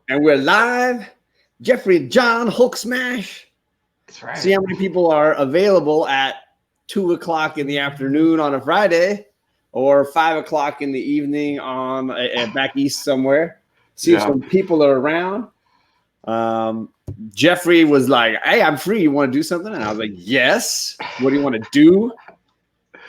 And we're live. Jeffrey and John, Hulk Smash. That's right. See how many people are available at 2 o'clock in the afternoon on a Friday or 5 o'clock in the evening on back east somewhere. See if some people are around. Jeffrey was like, hey, I'm free. You want to do something? And I was like, yes. What do you want to do?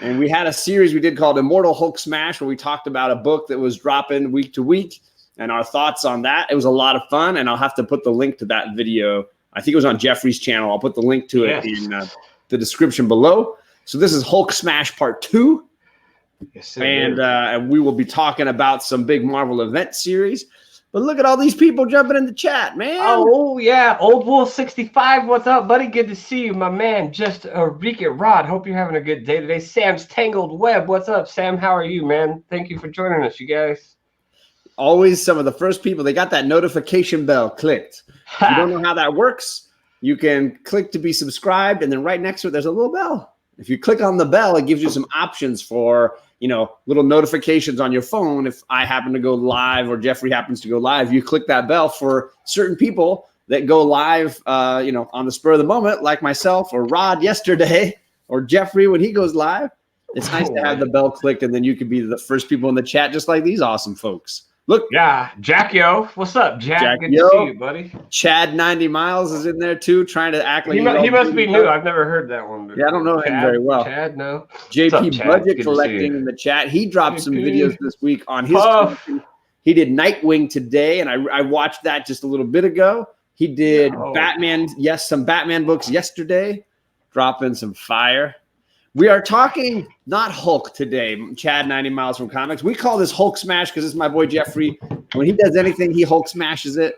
And we had a series we did called Immortal Hulk Smash where we talked about a book that was dropping week to week and our thoughts on that. It was a lot of fun, and I'll have to put the link to that video. I think it was on Jeffrey's channel. I'll put the link to it in the description below. So this is Hulk Smash Part 2. Yes, and we will be talking about some big Marvel event series. But look at all these people jumping in the chat, man. Oh, yeah. Old Wolf 65, what's up, buddy? Good to see you, my man. Just Ricky Rod, hope you're having a good day today. Sam's Tangled Web, what's up, Sam? How are you, man? Thank you for joining us, you guys. Always some of the first people. They got that notification bell clicked. If you don't know how that works, you can click to be subscribed, and then right next to it, there's a little bell. If you click on the bell, it gives you some options for, you know, little notifications on your phone. If I happen to go live or Jeffrey happens to go live, you click that bell for certain people that go live, you know, on the spur of the moment, like myself or Rod yesterday or Jeffrey when he goes live. It's nice to have the bell clicked, and then you can be the first people in the chat, just like these awesome folks. Look. Yeah, Jack Yo. What's up, Jack? Good to see you, buddy. Chad 90 Miles is in there too, trying to act like he must be new. I've never heard that one before. Yeah, I don't know him very well. Chad, no. JP Budget Collecting in the chat. He dropped some videos this week on his collection. He did Nightwing today, and I watched that just a little bit ago. He did Batman, some Batman books yesterday, dropping some fire. We are talking not Hulk today, Chad 90 Miles from Comics. We call this Hulk Smash because this is my boy Jeffrey. When he does anything, he Hulk smashes it.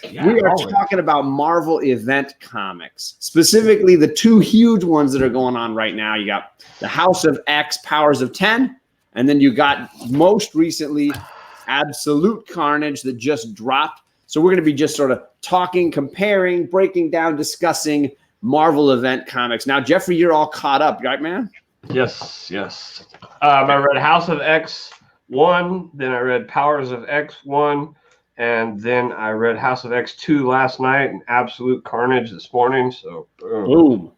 Yeah, we are talking about Marvel event comics, specifically the two huge ones that are going on right now. You got the House of X, Powers of 10, and then you got most recently Absolute Carnage that just dropped. So we're going to be just sort of talking, comparing, breaking down, discussing Marvel event comics. Now, Jeffrey, you're all caught up, right, man? Yes. I read House of X 1, then I read Powers of X 1, and then I read House of X 2 last night and Absolute Carnage this morning. So, boom.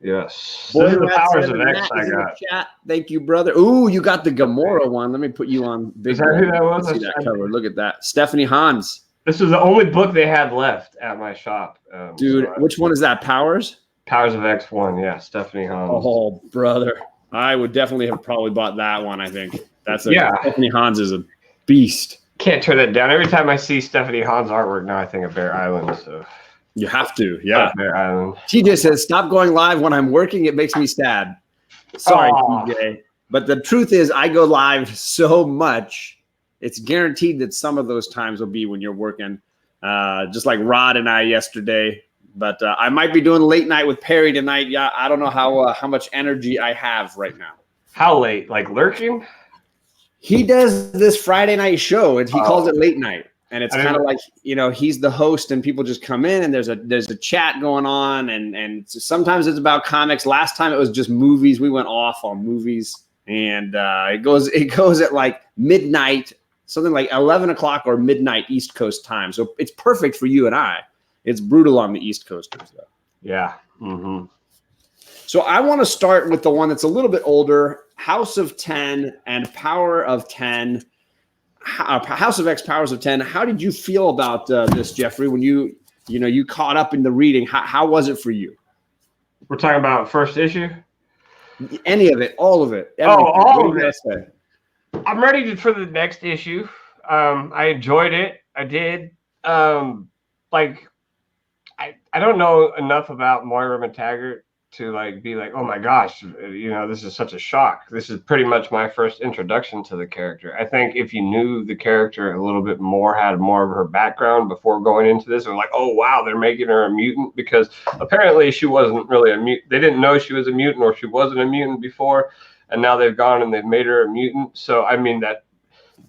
Yes. Boy, this is the Powers of X I got. Chat. Thank you, brother. Ooh, you got the Gamora one. Let me put you on big. Is that who that was? See that cover. Look at that. Stephanie Hans. This was the only book they had left at my shop. Dude, which one is that? Powers? Powers of X1, yeah. Stephanie Hans. Oh, brother. I would definitely have probably bought that one, I think. Stephanie Hans is a beast. Can't turn that down. Every time I see Stephanie Hans artwork now, I think of Bear Island. So you have to, yeah. Bear Island. TJ says, stop going live when I'm working. It makes me sad. Sorry, TJ. But the truth is, I go live so much. It's guaranteed that some of those times will be when you're working, just like Rod and I yesterday. But I might be doing late night with Perry tonight. Yeah, I don't know how much energy I have right now. How late? Like lurking? He does this Friday night show, and he calls it late night. And it's kind of like, you know, he's the host, and people just come in, and there's a chat going on, and sometimes it's about comics. Last time it was just movies. We went off on movies, and it goes at like midnight. Something like 11 o'clock or midnight East Coast time. So it's perfect for you and I. It's brutal on the East Coasters, though. Yeah. So I want to start with the one that's a little bit older, House of 10 and Power of 10. House of X, Powers of 10. How did you feel about this, Jeffrey, when you caught up in the reading? How was it for you? We're talking about first issue? Any of it, all of it. Everything. All of it. I'm ready for the next issue. I enjoyed it. I did. I don't know enough about Moira McTaggart to like be like, oh my gosh, you know, this is such a shock. This is pretty much my first introduction to the character. I think if you knew the character a little bit more, had more of her background before going into this, and like, oh wow, they're making her a mutant, because apparently she wasn't really a mutant. They didn't know she was a mutant, or she wasn't a mutant before. And now they've gone and they've made her a mutant. So, I mean,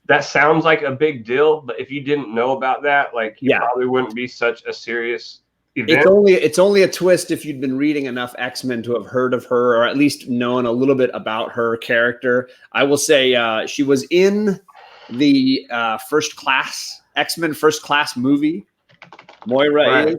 that sounds like a big deal. But if you didn't know about that, like, you probably wouldn't be such a serious event. It's only a twist if you'd been reading enough X-Men to have heard of her, or at least known a little bit about her character. I will say she was in the First Class X-Men First Class movie. Moira is.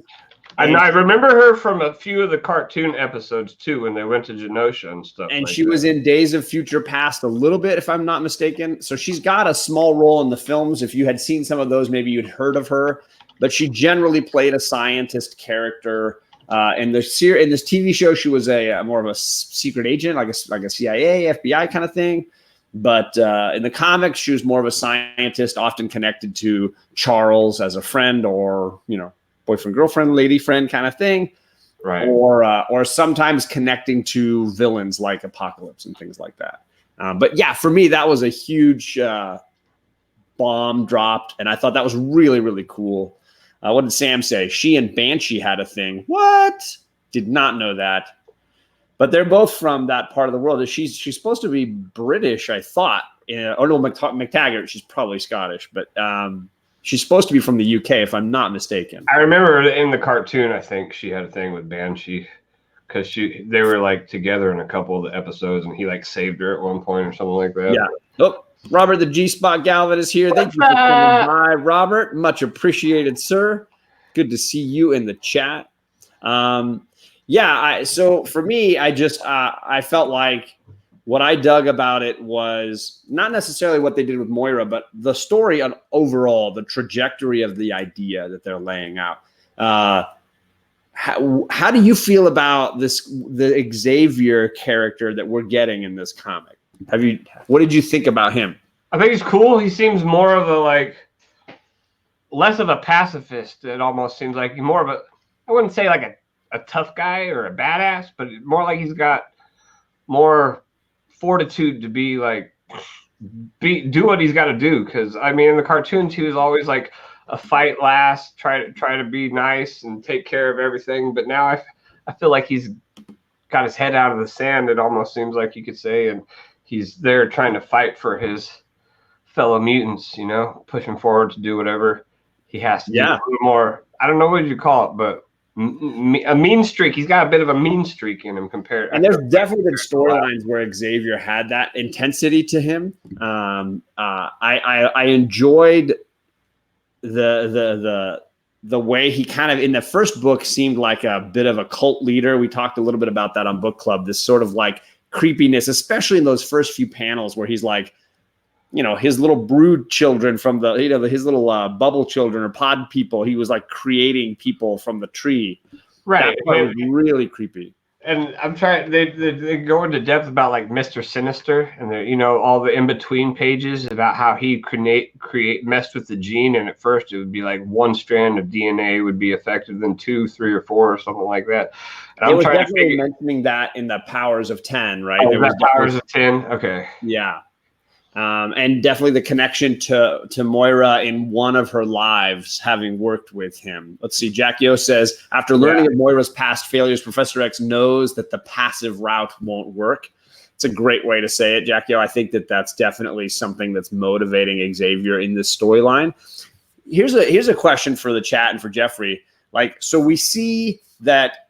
And I remember her from a few of the cartoon episodes too, when they went to Genosha and stuff. And she was in Days of Future Past a little bit, if I'm not mistaken. So she's got a small role in the films. If you had seen some of those, maybe you'd heard of her. But she generally played a scientist character. In this TV show, she was a more of a secret agent, like a CIA, FBI kind of thing. But in the comics, she was more of a scientist, often connected to Charles as a friend, or boyfriend, girlfriend, lady friend kind of thing, right? Or sometimes connecting to villains like Apocalypse and things like that. But yeah, for me, that was a huge bomb dropped, and I thought that was really, really cool. What did Sam say? She and Banshee had a thing. What? Did not know that. But they're both from that part of the world. She's supposed to be British, I thought. Or no, McTaggart. She's probably Scottish, but she's supposed to be from the UK, if I'm not mistaken. I remember in the cartoon, I think she had a thing with Banshee because they were like together in a couple of the episodes, and he like saved her at one point or something like that. Yeah. Oh, Robert the G-Spot Galvin is here. Thank you for coming by, Robert. Much appreciated, sir. Good to see you in the chat. So for me, I felt like what I dug about it was not necessarily what they did with Moira, but the story on overall, the trajectory of the idea that they're laying out. How do you feel about the Xavier character that we're getting in this comic? What did you think about him? I think he's cool. He seems more of a less of a pacifist. It almost seems like more of I wouldn't say like a tough guy or a badass, but more like he's got more fortitude to do what he's got to do. Because I mean, in the cartoons, he was always like a fight last, try to be nice and take care of everything. But now I feel like he's got his head out of the sand. It almost seems like you could say, and he's there trying to fight for his fellow mutants. Pushing forward to do whatever he has to do. A little more. I don't know what you call it, but a mean streak. He's got a bit of a mean streak in him compared. And there's definitely been storylines where Xavier had that intensity to him. I enjoyed the way he kind of in the first book seemed like a bit of a cult leader. We talked a little bit about that on book club. This sort of like creepiness, especially in those first few panels where he's like, his little brood children from his little bubble children or pod people. He was like creating people from the tree. Right. That part was really creepy. And I'm trying. They go into depth about like Mr. Sinister and all the in between pages about how he messed with the gene. And at first it would be like one strand of DNA would be affected, then 2, 3, or 4 or something like that. And I'm definitely mentioning that in the Powers of 10, right? There was Powers of 10. Okay. Yeah. And definitely the connection to Moira in one of her lives, having worked with him. Let's see. Jack Yo says, after learning of Moira's past failures, Professor X knows that the passive route won't work. It's a great way to say it, Jack Yo. I think that's definitely something that's motivating Xavier in this storyline. Here's a question for the chat and for Jeffrey. So we see that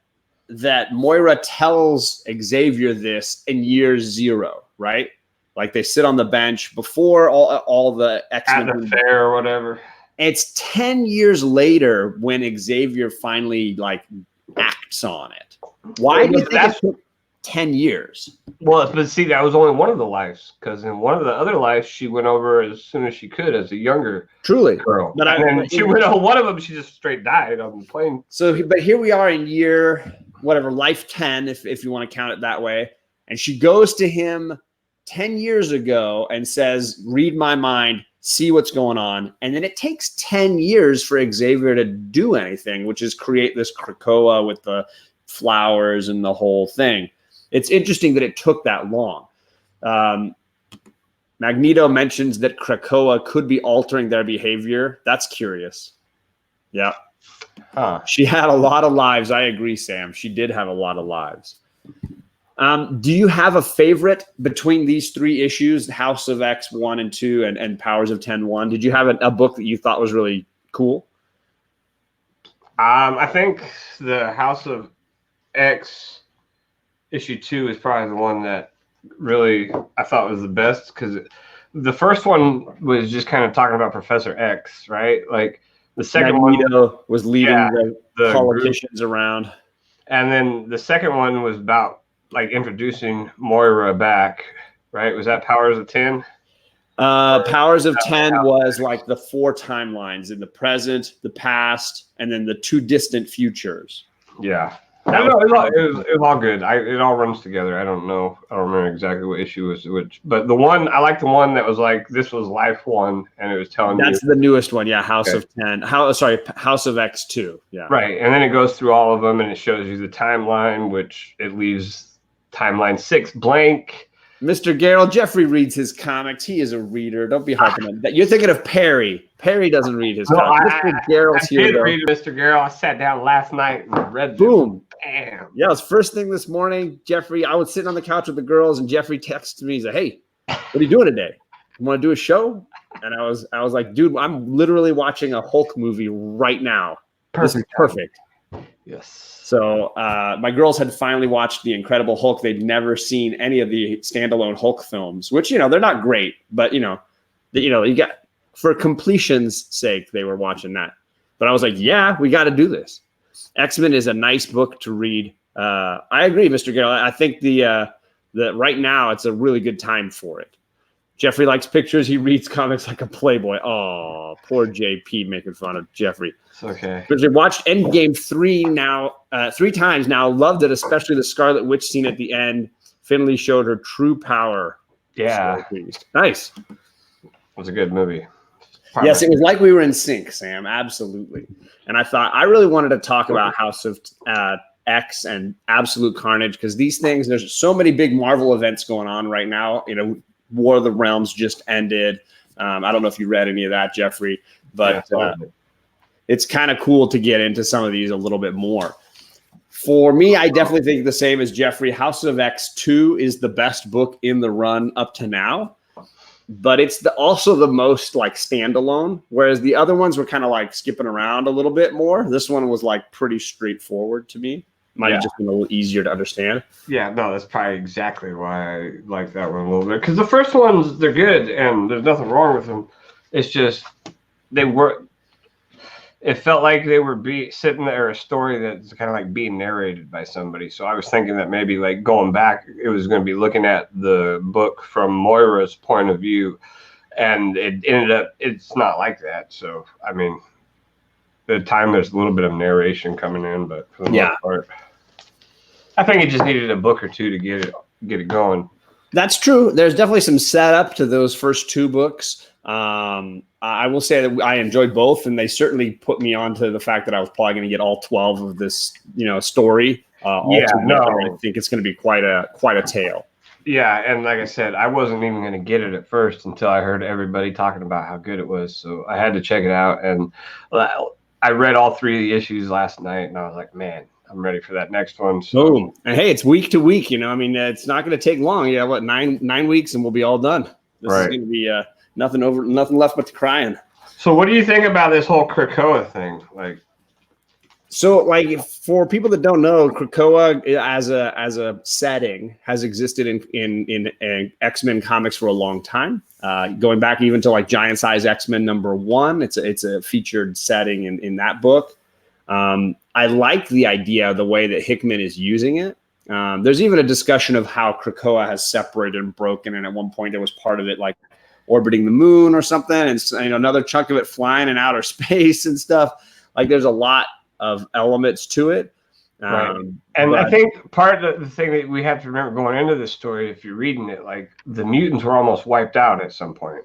Moira tells Xavier this in year 0, right? Like they sit on the bench before all the X-Men at the fair or whatever. It's 10 years later when Xavier finally acts on it. Why do you think it took 10 years? Well, but see, that was only one of the lives, because in one of the other lives, she went over as soon as she could as a younger girl. But she went on one of them, she just straight died on the plane. So, but here we are in year life 10, if you want to count it that way, and she goes to him 10 years ago and says, read my mind, see what's going on. And then it takes 10 years for Xavier to do anything, which is create this Krakoa with the flowers and the whole thing. It's interesting that it took that long. Magneto mentions that Krakoa could be altering their behavior. That's curious. Yeah. She had a lot of lives. I agree, Sam. She did have a lot of lives. Do you have a favorite between these 3 issues, House of X 1 and 2 and Powers of 10-1? Did you have a book that you thought was really cool? I think the House of X issue 2 is probably the one that really I thought was the best, because the first one was just kind of talking about Professor X, right? Like the second Magneto one was leading the politicians group around. And then the second one was about like introducing Moira back, right? Was that Powers of 10? Powers of 10 was like the 4 timelines in the present, the past, and then the 2 distant futures. Yeah. I don't know. It was all good. It all runs together. I don't know. I don't remember exactly what issue was which, but I like the one that was like this was Life 1, and it was telling that's the newest one. Yeah, House of 10. House of X2. Yeah. Right, and then it goes through all of them, and it shows you the timeline, which it leaves timeline 6 blank. Mr. Garrell, Jeffrey reads his comics. He is a reader. Don't be harping on that. You're thinking of Perry. Perry doesn't read his comics. Mr. Garrell's here. I did read Mr. Garrell. I sat down last night and read them. Boom. Bam. Yeah, it was first thing this morning. Jeffrey, I was sitting on the couch with the girls, and Jeffrey texted me. He's like, "Hey, what are you doing today? You want to do a show?" And I was like, "Dude, I'm literally watching a Hulk movie right now. This is perfect." Yes. So my girls had finally watched The Incredible Hulk. They'd never seen any of the standalone Hulk films, which, they're not great, but, you got for completion's sake, they were watching that. But I was like, yeah, we got to do this. X-Men is a nice book to read. I agree, Mr. Garrell. I think the right now it's a really good time for it. Jeffrey likes pictures. He reads comics like a playboy. Oh, poor JP making fun of Jeffrey. It's okay. Because we watched Endgame 3 times now. Loved it, especially the Scarlet Witch scene at the end. Finley showed her true power. Yeah. Nice. It was a good movie. Yes, it was like we were in sync, Sam. Absolutely. And I thought I really wanted to talk about House of X and Absolute Carnage because these things, there's so many big Marvel events going on right now. War of the Realms just ended. I don't know if you read any of that, Jeffrey, but it's kind of cool to get into some of these a little bit more. For me, I definitely think the same as Jeffrey. House of X2 is the best book in the run up to now, but it's also the most like standalone, whereas the other ones were kind of like skipping around a little bit more. This one was like pretty straightforward to me. Might have just been a little easier to understand. Yeah, no, that's probably exactly why I like that one a little bit. Because the first ones, they're good, and there's nothing wrong with them. It's just it felt like they were sitting there, a story that's kind of like being narrated by somebody. So I was thinking that maybe like going back, it was going to be looking at the book from Moira's point of view, and it ended up, it's not like that. So, I mean, the time there's a little bit of narration coming in, but for the most part, I think it just needed a book or two to get it going. That's true. There's definitely some setup to those first 2 books. I will say that I enjoyed both, and they certainly put me onto the fact that I was probably going to get all 12 of this, story. I think it's going to be quite a tale. Yeah, and like I said, I wasn't even going to get it at first until I heard everybody talking about how good it was. So I had to check it out, and I read all 3 of the issues last night, and I was like, man, I'm ready for that next one. So. Boom. And hey, it's week to week, it's not going to take long. Yeah, what, 9 weeks and we'll be all done. This is going to be nothing left but crying. So what do you think about this whole Krakoa thing? For people that don't know, Krakoa as a setting has existed in X-Men comics for a long time, going back even to like Giant Size X-Men #1. It's a featured setting in that book. I like the idea, the way that Hickman is using it. There's even a discussion of how Krakoa has separated and broken, and at one point there was part of it like orbiting the moon or something, and another chunk of it flying in outer space and stuff. Like there's a lot of elements to it. Right. And I think part of the thing that we have to remember going into this story, if you're reading it, like the mutants were almost wiped out at some point,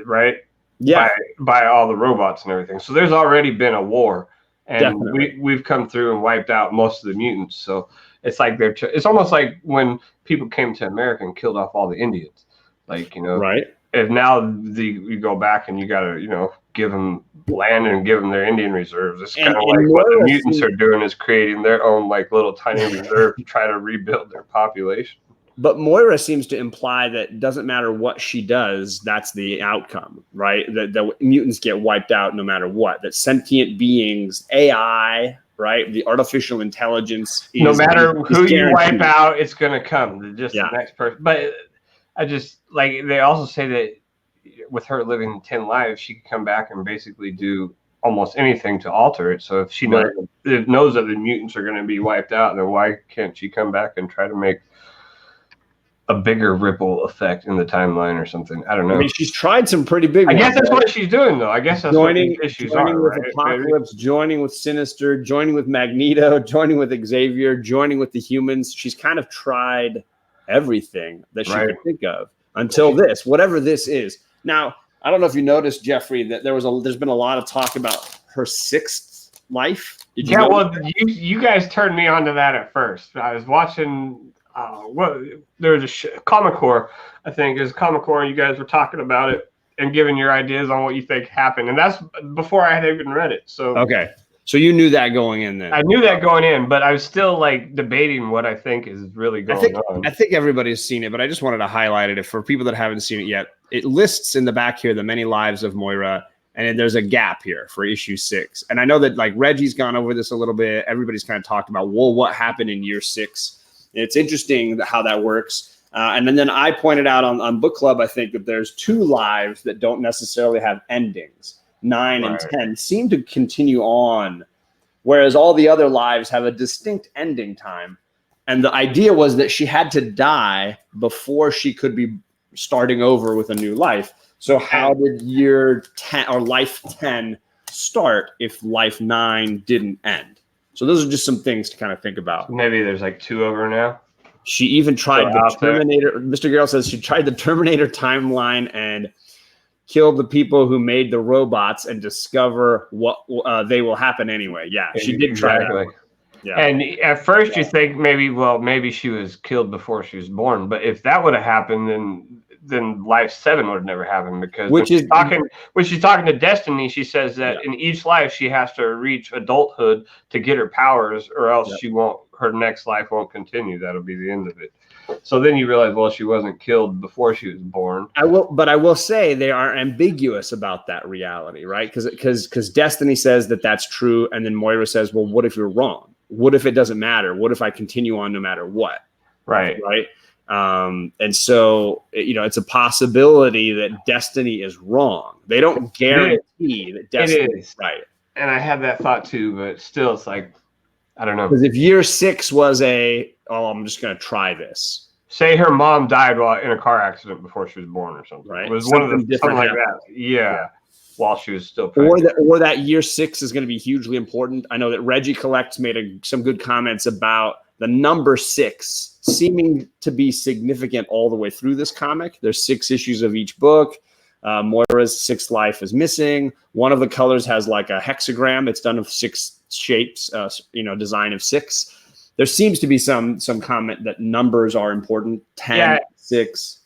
right? Yeah. By all the robots and everything. So there's already been a war. And we've come through and wiped out most of the mutants. So it's like it's almost like when people came to America and killed off all the Indians. Right. And now you go back and you got to, give them land and give them their Indian reserves. It's kind of like what the mutants are doing is creating their own like little tiny reserve to try to rebuild their population. But Moira seems to imply that it doesn't matter what she does, that's the outcome, right? That the mutants get wiped out no matter what. That sentient beings, AI, right? The artificial intelligence. No matter who you wipe out, it's going to come. The next person. But I just like they also say that with her living 10 lives, she could come back and basically do almost anything to alter it. So if she knows that the mutants are going to be wiped out, then why can't she come back and try to make a bigger ripple effect in the timeline or something? I don't know. I mean, she's tried some pretty big ones. I guess that's what she's doing, though. I guess that's what the issues are, with right? Apocalypse, joining with Sinister, joining with Magneto, joining with Xavier, joining with the humans. She's kind of tried everything that she could think of until this, whatever this is. Now, I don't know if you noticed, Jeffrey, that there's been a lot of talk about her sixth life. You guys turned me on to that at first. I was watching there was a KomiKhan, I think is KomiKhan. You guys were talking about it and giving your ideas on what you think happened, and that's before I had even read it. So okay, so you knew that going in then. I knew that going in, but I was still like debating what I think is really going on. I think everybody's seen it, but I just wanted to highlight it for people that haven't seen it yet. It lists in the back here the many lives of Moira, and there's a gap here for issue 6. And I know that like Reggie's gone over this a little bit. Everybody's kind of talked about, well, what happened in year 6? And it's interesting how that works. And then I pointed out on Book Club, I think that there's 2 lives that don't necessarily have endings. 9 and 10 seem to continue on, whereas all the other lives have a distinct ending time. And the idea was that she had to die before she could be starting over with a new life. So how did year 10 or life 10 start if life 9 didn't end? So those are just some things to kind of think about. Maybe there's like 2 over now. She even tried the Terminator. Mr. Garrell says she tried the Terminator timeline and killed the people who made the robots and discover what they will happen anyway. Yeah, she did try that. Yeah. And at first you think maybe she was killed before she was born. But if that would have happened, then life 7 would have never happened, because when she's talking to Destiny, she says that in each life she has to reach adulthood to get her powers, or else her next life won't continue. That'll be the end of it. So then you realize, well, she wasn't killed before she was born. I will say they are ambiguous about that reality, right? Because Destiny says that that's true, and then Moira says, well, what if you're wrong? What if it doesn't matter? What if I continue on no matter what? Right. And so, it's a possibility that Destiny is wrong. They don't guarantee that Destiny is right. And I had that thought too, but still, it's like, I don't know. Because if year 6 was I'm just going to try this. Say her mom died while in a car accident before she was born or something. Right. It was something like that. Yeah. While she was still pregnant. Or that year 6 is going to be hugely important. I know that Reggie Collects made some good comments about the number 6 seeming to be significant all the way through this comic. There's 6 issues of each book. Moira's 6th life is missing. One of the colors has like a hexagram. It's done of 6 shapes, design of 6. There seems to be some comment that numbers are important. 10, 6.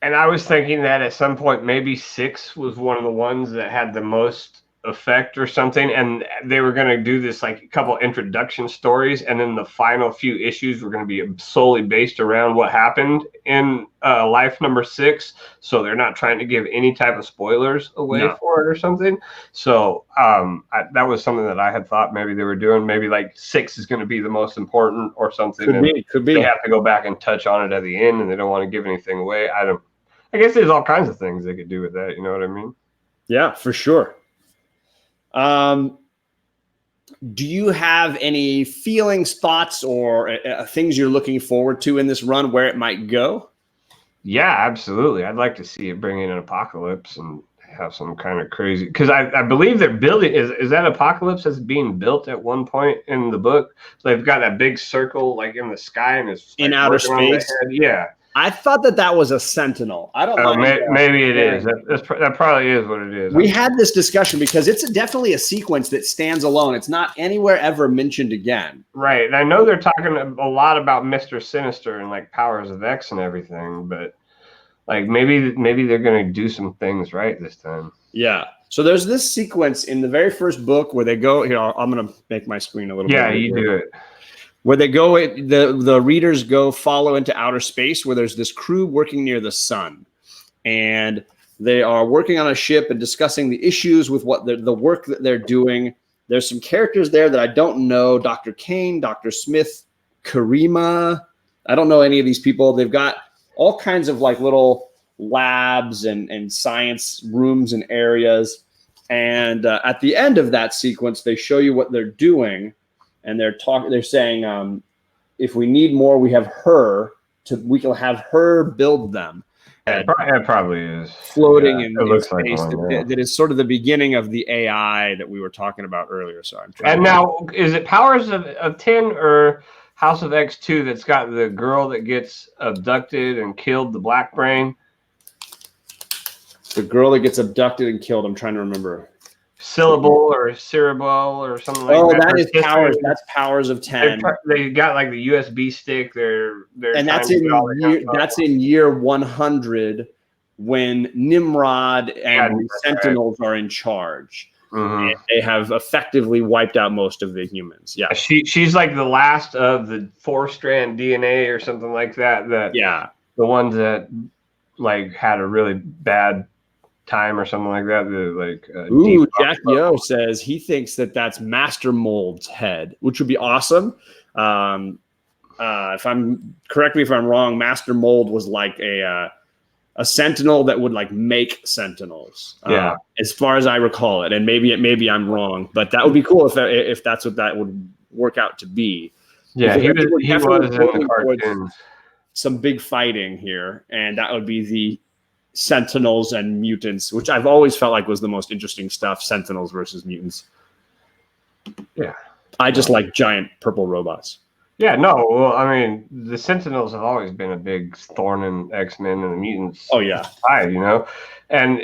And I was thinking that at some point, maybe 6 was one of the ones that had the most effect or something, and they were going to do this like a couple introduction stories, and then the final few issues were going to be solely based around what happened in life number 6, so they're not trying to give any type of spoilers away for it or something. So that was something that I had thought maybe they were doing. Maybe like 6 is going to be the most important or something. Could be. They have to go back and touch on it at the end, and they don't want to give anything away. I guess there's all kinds of things they could do with that. You know what I mean? Yeah, for sure. Do you have any feelings, thoughts, or things you're looking forward to in this run where it might go? Yeah, absolutely. I'd like to see it bring in an Apocalypse and have some kind of crazy, because I believe they're building is that Apocalypse that's being built at one point in the book. So they've got that big circle like in the sky and it's in outer space. Yeah. I thought that was a Sentinel. I don't know. Maybe it is. That probably is what it is. We had this discussion because it's definitely a sequence that stands alone. It's not anywhere ever mentioned again. Right. And I know they're talking a lot about Mr. Sinister and like Powers of X and everything, but like maybe they're going to do some things right this time. Yeah. So there's this sequence in the very first book where they go here. I'm going to make my screen a little bit. Yeah, you do it. Where they go, the readers go follow into outer space where there's this crew working near the sun. And they are working on a ship and discussing the issues with what the work that they're doing. There's some characters there that I don't know. Dr. Kane, Dr. Smith, Karima. I don't know any of these people. They've got all kinds of like little labs and science rooms and areas. And at the end of that sequence, they show you what they're doing, and they're saying, if we need more, we have her. We can have her build them. It probably is floating in space. Like that is sort of the beginning of the AI that we were talking about earlier. So now, is it Powers of 10 or House of X2 that's got the girl that gets abducted and killed, the Black Brain? The girl that gets abducted and killed. I'm trying to remember. Syllable or Cerebral or something like that. Oh, that is Powers. That's Powers of 10. They got like the USB stick. They're and that's in year 100 when Nimrod and the Sentinels are in charge. And they have effectively wiped out most of the humans. Yeah, she's like the last of the 4-strand DNA or something like that. The ones that like had a really bad time or something like that. Jack Yo says he thinks that's Master Mold's head, which would be awesome. Correct me if I'm wrong, Master Mold was like a Sentinel that would like make Sentinels. As far as I recall it, and maybe I'm wrong, but that would be cool if that's what that would work out to be. Yeah, he was in the cartoons. Some big fighting here, and that would be the Sentinels and mutants, which I've always felt like was the most interesting stuff. Sentinels versus mutants. Yeah, I just like giant purple robots. Yeah, no, well, I mean, the Sentinels have always been a big thorn in X-Men and the mutants. Oh yeah, side, and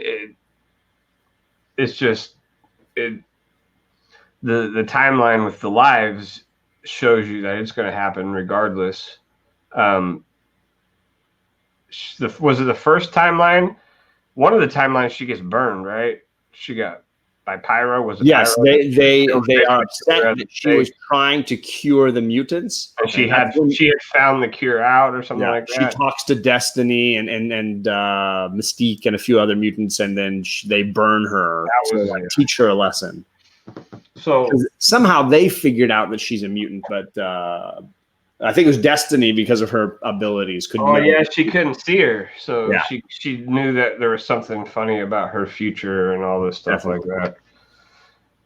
it's just the timeline with the lives shows you that it's going to happen regardless. Was it the first timeline? One of the timelines she gets burned, right? She got by Pyro. Was it? Yes, Pyro? they are upset that she was trying to cure the mutants, and she had found the cure out or something like that. She talks to Destiny and Mystique and a few other mutants, and then they burn her to teach her a lesson. So somehow they figured out that she's a mutant, but I think it was Destiny because of her abilities. She couldn't see her, so she knew that there was something funny about her future and all this stuff like that.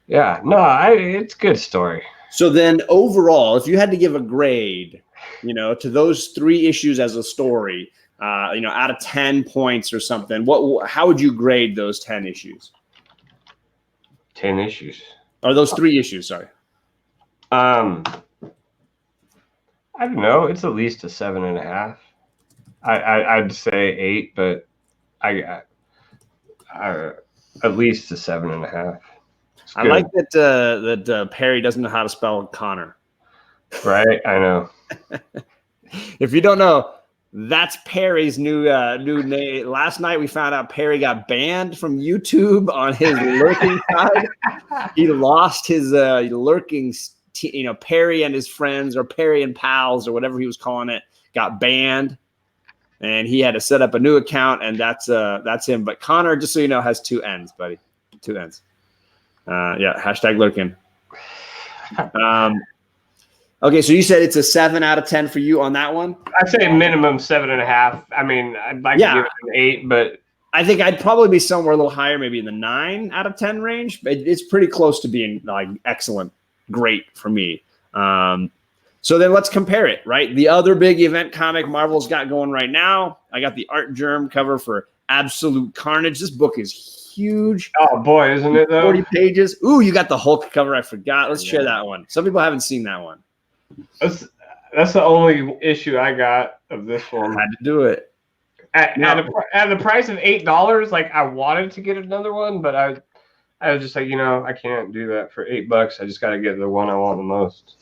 Yeah, no, it's a good story. So then, overall, if you had to give a grade, to those 3 issues as a story, out of 10 points or something, how would you grade those 10 issues? 10 issues, or those 3 issues? Sorry. I don't know. It's at least a 7.5. I'd say 8, but I at least a 7.5. I like that Perry doesn't know how to spell Connor. Right, I know. If you don't know, that's Perry's new name. Last night we found out Perry got banned from YouTube on his lurking side. He lost his lurking. Perry and his friends, or Perry and pals, or whatever he was calling it, got banned, and he had to set up a new account, and that's him. But Connor, just so you know, has 2 N's, buddy. 2 N's. Hashtag lurking. Okay, so you said it's a 7 out of 10 for you on that one? I'd say minimum 7.5. I mean, I'd like to give it an 8, but I think I'd probably be somewhere a little higher, maybe in the 9 out of 10 range. But it's pretty close to being like excellent. Great for me. So then let's compare it, right? The other big event comic Marvel's got going right now. I got the Art Germ cover for Absolute Carnage. This book is huge. Oh boy, isn't it though? 40 pages. Ooh, you got the Hulk cover. I forgot. Let's share that one. Some people haven't seen that one. That's the only issue I got of this one. I had to do it. At the price of $8, like I wanted to get another one, but I was just like, I can't do that for $8. I just got to get the one I want the most.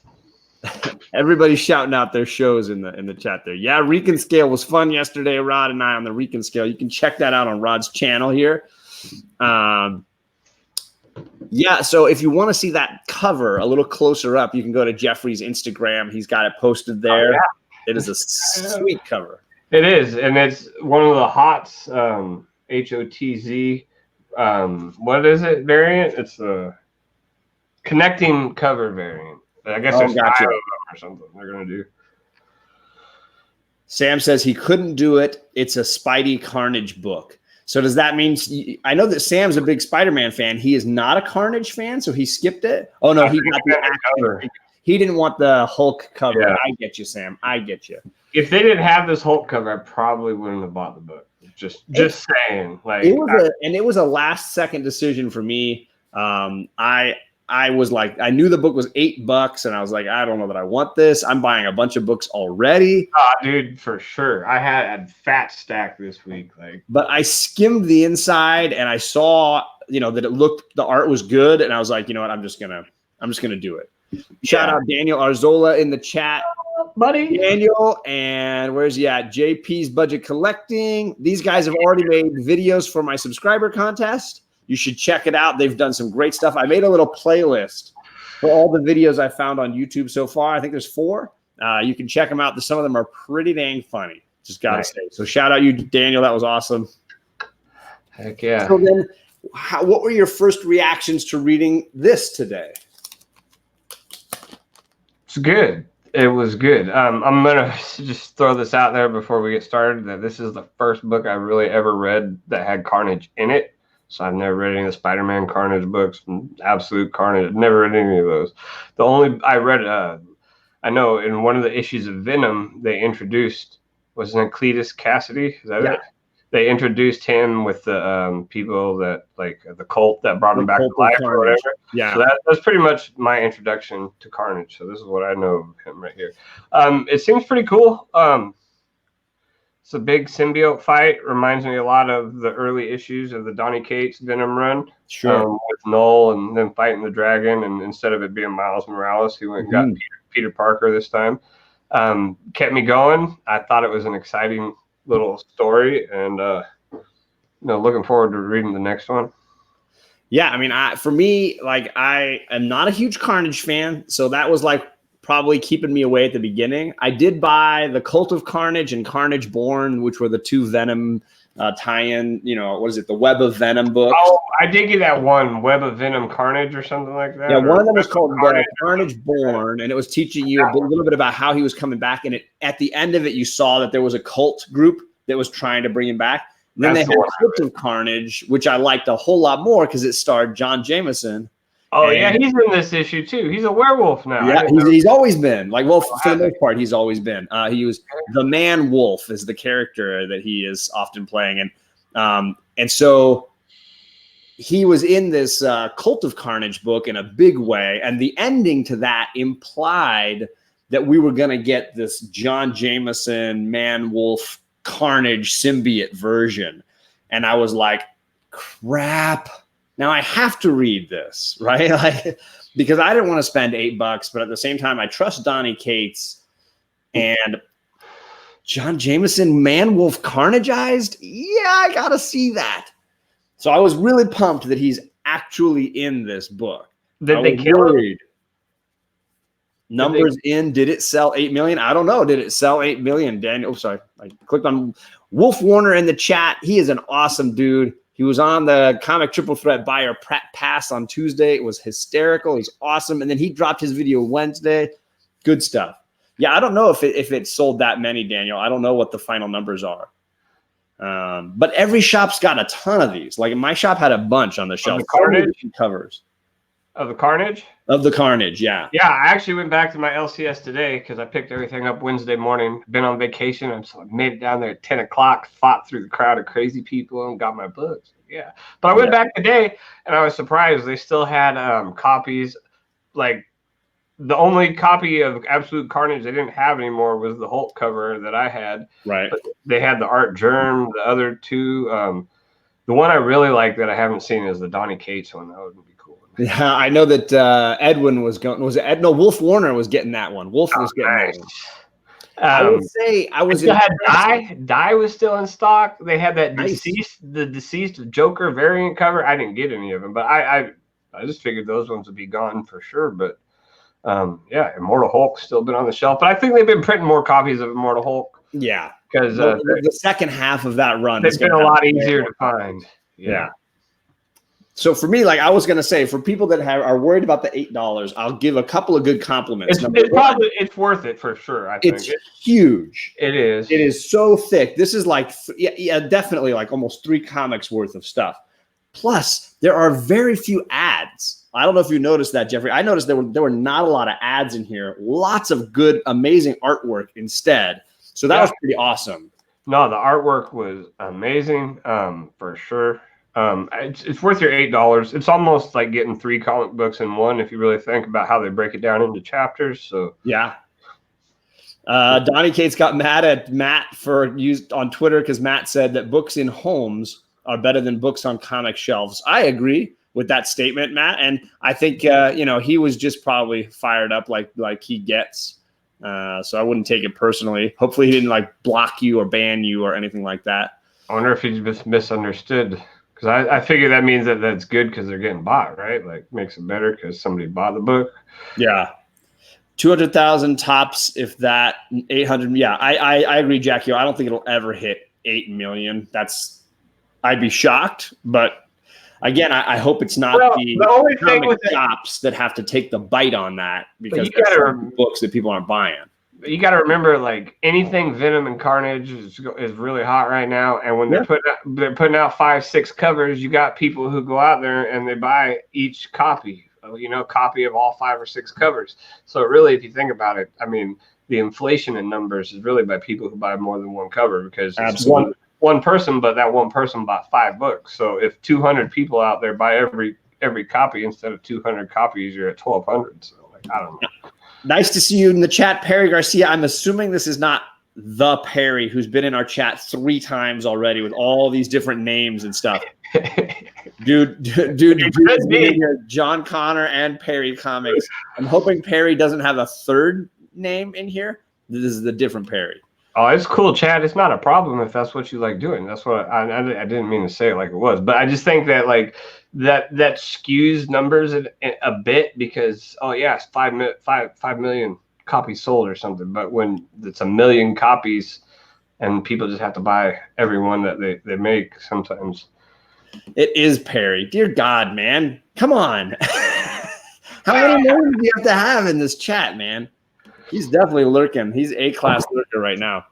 Everybody's shouting out their shows in the chat there. Yeah, Recon Scale was fun yesterday. Rod and I on the Recon Scale. You can check that out on Rod's channel here. So if you want to see that cover a little closer up, you can go to Jeffrey's Instagram. He's got it posted there. Oh, yeah. It is a sweet cover. It is, and it's one of the HOTS, HOTZ. What is it variant? It's a connecting cover variant. I guess there's 5 of them or something they're gonna do. Sam says he couldn't do it. It's a Spidey Carnage book. So does that mean – I know that Sam's a big Spider-Man fan. He is not a Carnage fan, so he skipped it? Oh, no, he got the cover. He didn't want the Hulk cover. Yeah. I get you, Sam. I get you. If they didn't have this Hulk cover, I probably wouldn't have bought the book. Just saying. Like it was a last-second decision for me. I was like, I knew the book was $8, and I was like, I don't know that I want this. I'm buying a bunch of books already. Dude, for sure. I had a fat stack this week. But I skimmed the inside, and I saw, that the art was good, and I was like, you know what, I'm just gonna do it. Shout out Daniel Arzola in the chat, buddy. Daniel, and where's he at? JP's Budget Collecting. These guys have already made videos for my subscriber contest. You should check it out. They've done some great stuff. I made a little playlist for all the videos I found on YouTube so far. I think there's 4. You can check them out. Some of them are pretty dang funny. Just got to say. So shout out you, Daniel. That was awesome. Heck yeah. So then, what were your first reactions to reading this today? It's good. It was good. I'm going to just throw this out there before we get started, that this is the first book I really ever read that had Carnage in it. So I've never read any of the Spider-Man Carnage books, Absolute Carnage. I've never read any of those. The only I read, I know in one of the issues of Venom, they introduced, wasn't it Cletus Cassidy? Is that it? They introduced him with the people that, like, the cult that brought him back to life or whatever. Yeah. So that's pretty much my introduction to Carnage. So this is what I know of him right here. It seems pretty cool. It's a big symbiote fight. Reminds me a lot of the early issues of the Donny Cates Venom run. Sure. With Null and then fighting the dragon. And instead of it being Miles Morales, he went and got Peter Parker this time. Kept me going. I thought it was an exciting little story. And, looking forward to reading the next one. Yeah, I mean, for me, like, I am not a huge Carnage fan. So that was like probably keeping me away at the beginning. I did buy The Cult of Carnage and Carnage Born, which were the 2 Venom tie-in, what is it, the Web of Venom book. Oh, I did get that one, Web of Venom Carnage or something like that. Yeah, one of them was called Carnage Born, and it was teaching you a little bit about how he was coming back. And at the end of it, you saw that there was a cult group that was trying to bring him back. And then they had Cult of Carnage, which I liked a whole lot more because it starred John Jameson. Oh, yeah, he's in this issue, too. He's a werewolf now. Yeah, he's always been. Like, well, for the most part, he's always been. He was the Man Wolf is the character that he is often playing. And so he was in this Cult of Carnage book in a big way. And the ending to that implied that we were going to get this John Jameson, Man Wolf, Carnage symbiote version. And I was like, crap. Now I have to read this, right? Like, because I didn't want to spend $8, but at the same time, I trust Donny Cates and John Jameson, Man Wolf Carnageized. Yeah, I gotta see that. So I was really pumped that he's actually in this book. Did they kill him? Numbers in. Did it sell 8 million? I don't know. Did it sell 8 million? Daniel, sorry, I clicked on Wolf Warner in the chat. He is an awesome dude. He was on the Comic Triple Threat Buyer Pass on Tuesday. It was hysterical. He's awesome. And then he dropped his video Wednesday. Good stuff. Yeah, I don't know if it sold that many, Daniel. I don't know what the final numbers are. But every shop's got a ton of these. Like my shop had a bunch on the shelf. The Carnage covers. Of the Carnage? Of the Carnage, yeah. Yeah, I actually went back to my LCS today because I picked everything up Wednesday morning. Been on vacation, and so I made it down there at 10 o'clock, fought through the crowd of crazy people, and got my books. Yeah. But I went back today, and I was surprised. They still had copies. Like, the only copy of Absolute Carnage they didn't have anymore was the Hulk cover that I had. Right. But they had the Art Germ, the other 2. The one I really like that I haven't seen is the Donny Cates one. That would be cool. Yeah, I know that Edwin was going. Was it no? Wolf Warner was getting that one. Wolf was getting that one. I would say I was. Die was still in stock. They had that deceased Joker variant cover. I didn't get any of them, but I just figured those ones would be gone for sure. But yeah, Immortal Hulk still been on the shelf. But I think they've been printing more copies of Immortal Hulk. Yeah, because the second half of that run has been a lot easier to find. Yeah. So for me, like I was gonna say, for people that are worried about the $8, I'll give a couple of good compliments. It's worth it for sure. I think it's huge. It is. It is so thick. This is like definitely like almost 3 comics worth of stuff. Plus, there are very few ads. I don't know if you noticed that, Jeffrey. I noticed there were not a lot of ads in here. Lots of good, amazing artwork instead. So that was pretty awesome. No, the artwork was amazing, for sure. It's worth your $8. It's almost like getting 3 comic books in one if you really think about how they break it down into chapters. So yeah. Donnie Cates got mad at Matt for used on Twitter because Matt said that books in homes are better than books on comic shelves. I agree with that statement, Matt, and I think he was just probably fired up like he gets. So I wouldn't take it personally. Hopefully he didn't like block you or ban you or anything like that. I wonder if he just misunderstood. Because I figure that means that that's good because they're getting bought, right? Like makes it better because somebody bought the book. Yeah. 200,000 tops, if that. 800. Yeah, I agree, Jackie. I don't think it'll ever hit 8 million. I'd be shocked. But again, I hope it's not the only thing with shops that have to take the bite on that because there's books that people aren't buying. You got to remember, like anything Venom and Carnage is really hot right now, and when they're putting out 5-6 covers, you got people who go out there and they buy each copy, copy of all 5 or 6 covers. So really, if you think about it, I mean, the inflation in numbers is really by people who buy more than one cover because it's one person, but that one person bought 5 books. So if 200 people out there buy every copy instead of 200 copies, you're at 1,200. So I don't know. Nice to see you in the chat, Perry Garcia. I'm assuming this is not the Perry who's been in our chat 3 times already with all these different names and stuff. dude, John Connor and Perry Comics. I'm hoping Perry doesn't have a 3rd name in here. This is the different Perry. Oh, it's cool, Chad. It's not a problem if that's what you like doing. That's what I didn't mean to say it like it was, but I just think that like that skews numbers a bit because it's 5 million copies sold or something. But when it's 1 million copies and people just have to buy every one that they make, sometimes it is Perry. Dear God, man, come on! How many names do you have to have in this chat, man? He's definitely lurking. He's A-class lurker right now.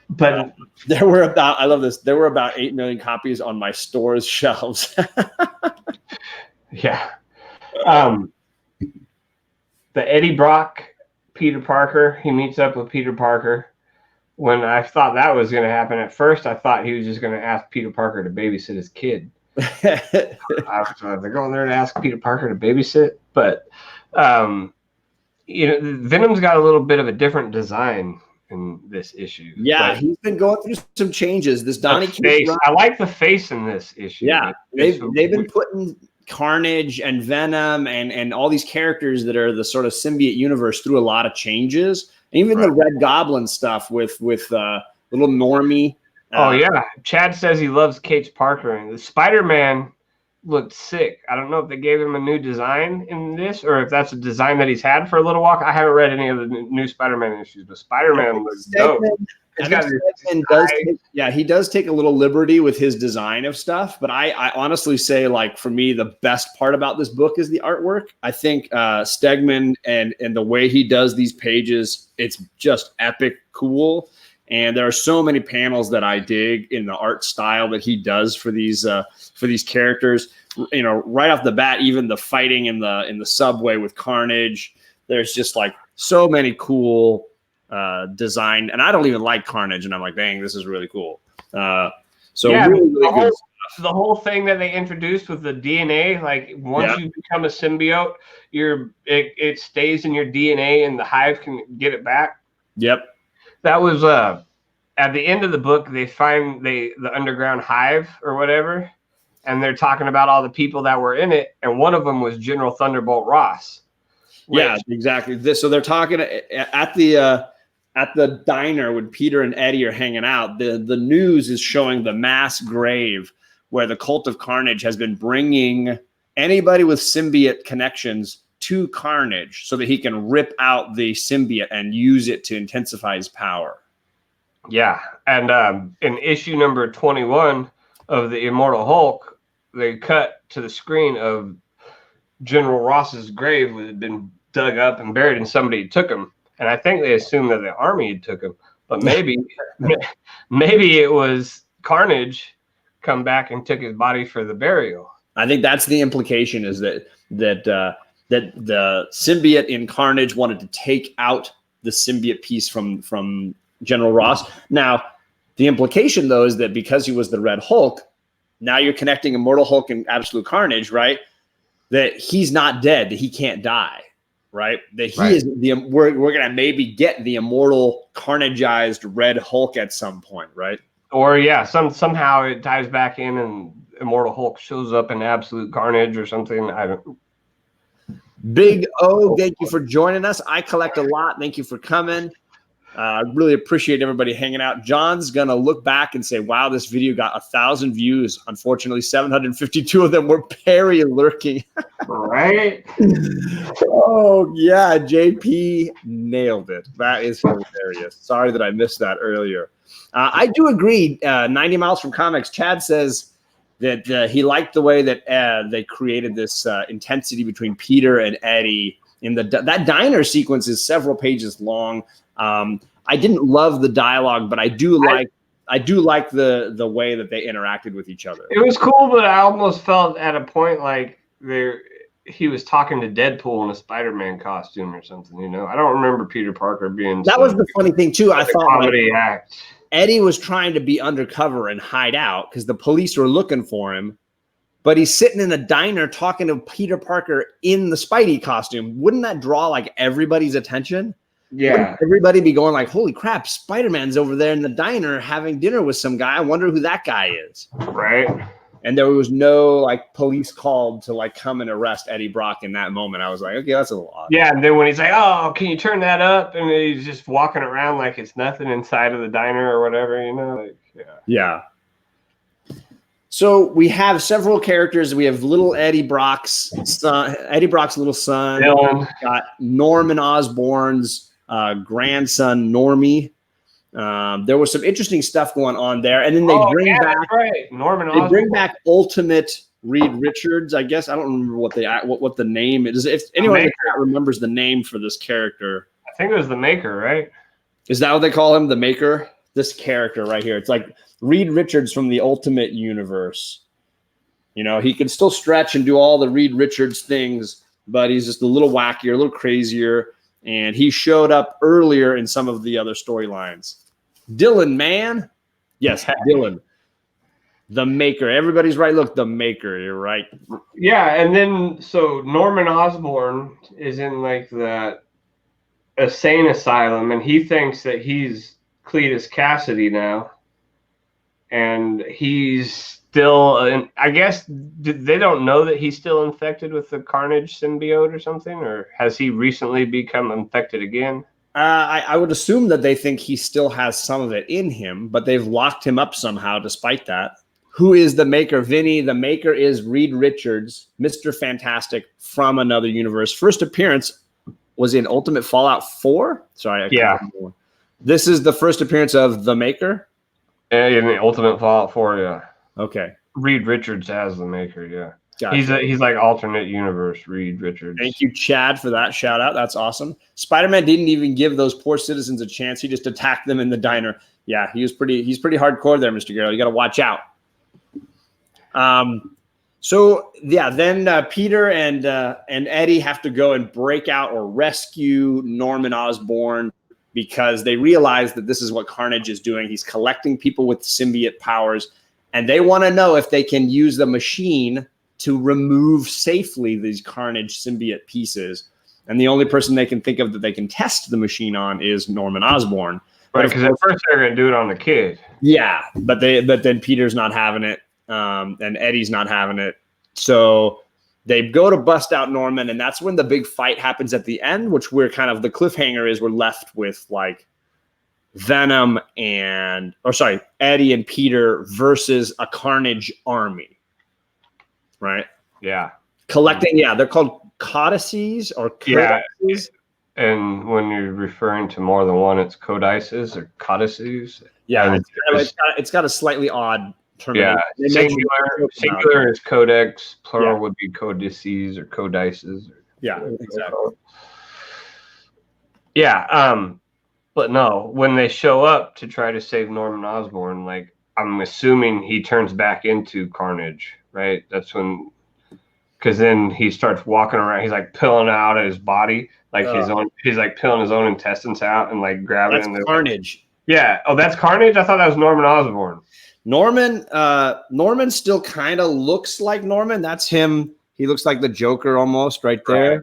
But there were about 8 million copies on my store's shelves. Yeah. The Eddie Brock, Peter Parker, he meets up with Peter Parker. When I thought that was going to happen at first, I thought he was just going to ask Peter Parker to babysit his kid. They're going there to ask Peter Parker to babysit. But Venom's got a little bit of a different design in this issue. Yeah, he's been going through some changes. This Donnie face. I like the face in this issue. Yeah, they've been putting Carnage and Venom and all these characters that are the sort of symbiote universe through a lot of changes. And even the Red Goblin stuff with little Normie. Chad says he loves Cates Parker, and the Spider-Man looked sick. I don't know if they gave him a new design in this or if that's a design that he's had for a little while. I haven't read any of the new Spider-Man issues, but Spider-Man looks dope. He does take a little liberty with his design of stuff, but I honestly say, like, for me, the best part about this book is the artwork. I think Stegman and the way he does these pages, it's just epic cool. And there are so many panels that I dig in the art style that he does for these characters. Right off the bat, even the fighting in the subway with Carnage. There's just like so many cool design, and I don't even like Carnage, and I'm like, dang, this is really cool. Really good stuff. The whole thing that they introduced with the DNA, like once you become a symbiote, it stays in your DNA, and the hive can get it back. Yep. That was at the end of the book. They find the underground hive or whatever, and they're talking about all the people that were in it, and one of them was General Thunderbolt Ross. Yeah, exactly. So they're talking at the diner when Peter and Eddie are hanging out. The news is showing the mass grave where the Cult of Carnage has been bringing anybody with symbiote connections to Carnage so that he can rip out the symbiote and use it to intensify his power. Yeah, and in issue number 21 of the Immortal Hulk, they cut to the screen of General Ross's grave had been dug up and buried, and somebody took him. And I think they assumed that the army had took him, but maybe it was Carnage come back and took his body for the burial. I think that's the implication, is that the symbiote in Carnage wanted to take out the symbiote piece from General Ross. Now, the implication, though, is that because he was the Red Hulk, now you're connecting Immortal Hulk and Absolute Carnage, right? That he's not dead, that he can't die, right? That he is we're gonna maybe get the immortal carnageized Red Hulk at some point, right? Or somehow it ties back in and Immortal Hulk shows up in Absolute Carnage or something. I don't. Big O, thank you for joining us. I collect a lot. Thank you for coming. I really appreciate everybody hanging out. John's going to look back and say, wow, this video got 1,000 views. Unfortunately, 752 of them were Perry lurking. Right? Oh, yeah. JP nailed it. That is hilarious. Sorry that I missed that earlier. I do agree. 90 Miles from Comics, Chad says that he liked the way that they created this intensity between Peter and Eddie. That diner sequence is several pages long. I didn't love the dialogue, but I do like the way that they interacted with each other. It was cool, but I almost felt at a point like he was talking to Deadpool in a Spider-Man costume or something. You know, I don't remember Peter Parker being. That was the funny thing too. I thought comedy act. Eddie was trying to be undercover and hide out because the police were looking for him. But he's sitting in a diner talking to Peter Parker in the Spidey costume. Wouldn't that draw like everybody's attention? Yeah. Wouldn't everybody be going like, holy crap, Spider-Man's over there in the diner having dinner with some guy. I wonder who that guy is. Right. And there was no like police called to like come and arrest Eddie Brock in that moment. I was like, okay, that's a little odd. Yeah. And then when he's like, oh, can you turn that up? And he's just walking around like it's nothing inside of the diner or whatever, you know? Like, yeah. So we have several characters. We have little Eddie Brock's son, Eddie Brock's little son. Dylan. We've got Norman Osborn's grandson, Normie. There was some interesting stuff going on there, and then they bring back Norman Osborn. They bring back Ultimate Reed Richards. I guess I don't remember what the name is. If anyone remembers the name for this character, I think it was the Maker, right? Is that what they call him, the Maker? This character right here. It's like Reed Richards from the Ultimate Universe. You know, he can still stretch and do all the Reed Richards things, but he's just a little wackier, a little crazier. And he showed up earlier in some of the other storylines. Dylan, man. Yes, Dylan. The Maker. Everybody's right. Look, the Maker. You're right. Yeah, and then so Norman Osborn is in like the insane asylum, and he thinks that he's Cletus Cassidy now. And he's still, I guess, they don't know that he's still infected with the Carnage symbiote or something, or has he recently become infected again? I would assume that they think he still has some of it in him, but they've locked him up somehow despite that. Who is the Maker? Vinny, the Maker is Reed Richards, Mr. Fantastic from another universe. First appearance was in Ultimate Fallout 4. Sorry, I can't remember. This is the first appearance of the Maker? In the Ultimate Fallout 4, yeah. Okay. Reed Richards as the Maker, yeah. Gotcha. He's like alternate universe Reed Richards. Thank you, Chad, for that shout out. That's awesome. Spider-Man didn't even give those poor citizens a chance. He just attacked them in the diner. Yeah, he's pretty hardcore there, Mr. Garrett. You got to watch out. So yeah, then Peter and Eddie have to go and break out or rescue Norman Osborn because they realize that this is what Carnage is doing. He's collecting people with symbiote powers, and they want to know if they can use the machine to remove safely these Carnage symbiote pieces. And the only person they can think of that they can test the machine on is Norman Osborn. Right, because at first they're going to do it on the kid. Yeah, but then Peter's not having it, and Eddie's not having it. So they go to bust out Norman, and that's when the big fight happens at the end, which we're kind of the cliffhanger is we're left with like Venom Eddie and Peter versus a Carnage army. Right? Yeah. Collecting, they're called codices or codices. And when you're referring to more than one, it's codices or codices. Yeah, it's got a slightly odd termination. Singular is codex, plural would be codices or codices. Yeah, exactly. Yeah, but no, when they show up to try to save Norman Osborn, like I'm assuming he turns back into Carnage, right? That's when, because then he starts walking around. He's like pilling out of his body, like he's like pilling his own intestines out and like grabbing. That's Carnage. Yeah. Oh, that's Carnage. I thought that was Norman Osborn. Norman still kind of looks like Norman. That's him. He looks like the Joker almost right there. Right.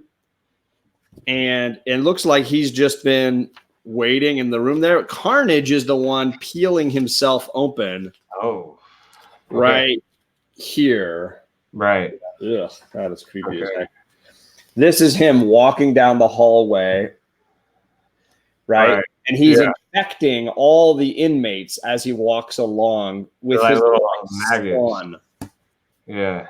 And it looks like he's just been waiting in the room there. Carnage is the one peeling himself open. Oh, okay. Right here. Right. Ugh, that is creepy as heck. This is him walking down the hallway. Right. And he's infecting all the inmates as he walks along with his maggots. Yeah.